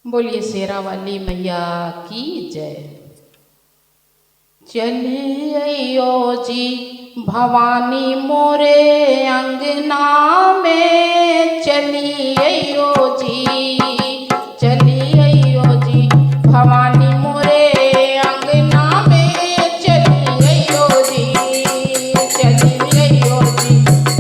बोलिए शेरा वाली मैया की जय। चलियो जी भवानी मोरे अंगना में, चलियो जी, चलियो जी भवानी मोरे अंगना में, चलियो जी, चलियो जी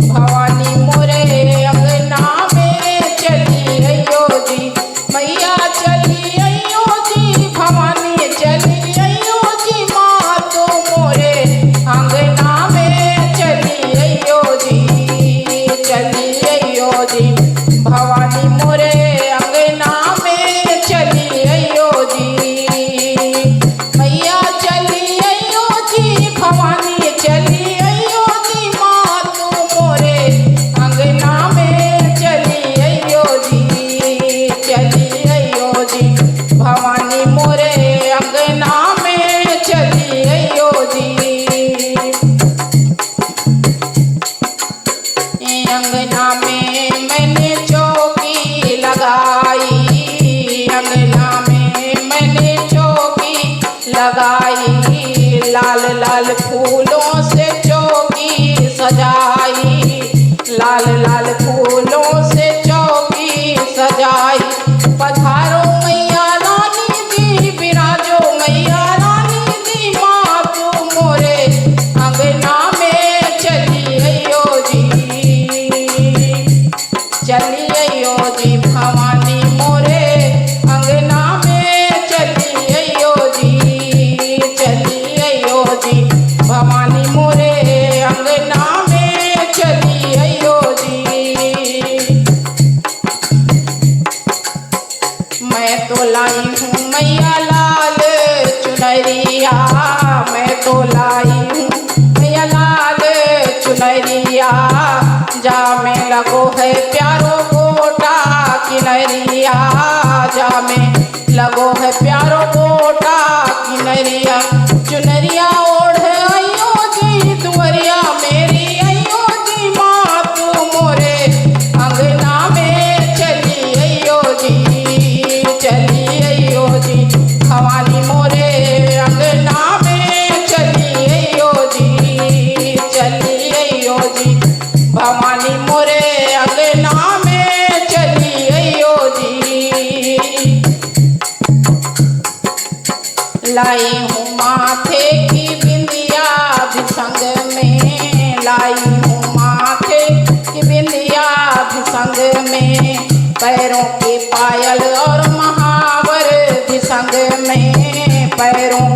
भवानी मोरे अंगना में, चलियो जी मैया, चलियो जी भवानी, चलियो जी माँ तो मोरे अंगना में, चलियो जी, चलियो जी भवानी मोरे अंगना में, चलियो जी मैया, चलियो जी भवानी, चलियो जी माँ तो मोरे अंगना में, चलियो जी, चलियो जी भवानी मोरे अंगना में, चलियो जी। अंगना में मैंने चौकी लगाई, अंगना में मैंने चौकी लगाई, लाल लाल फूलों से चौकी सजाई, लाल लाल फूलों से चौकी सजाई। पधारो मैया रानी दी, विराजो मैया रानी दी माँ तू मोरे अंगना में, चलियो जी, चलियो जी भवानी मोरे अंगना में, चलियो जी, चलियो जी भवानी मोरे अंगना में, चलियो जी। मैं तो लाई हूँ मैया लाल चुनरिया, मैं तो लाई हूँ मैया लाल चुनरिया, जा में लगो है प्यारो गोटा किनरिया, जा में लगो है प्यारो गोटा किनरिया, चुनरिया ओढ़ आइयो जी दुवरिया मेरी, आइयो जी माँ तू मोरे अंगना में, चलियो जी, चलियो जी भवानी मोरे अंगना में, चलियो जी, चलियो जी भवानी मोरे अंगना में, चलियो जी। लाई हूँ माथे की बिंदिया भी संग में, लाई हूँ माथे की बिंदिया भी संग में, पैरों के पायल और महावर भी संग में, पैरों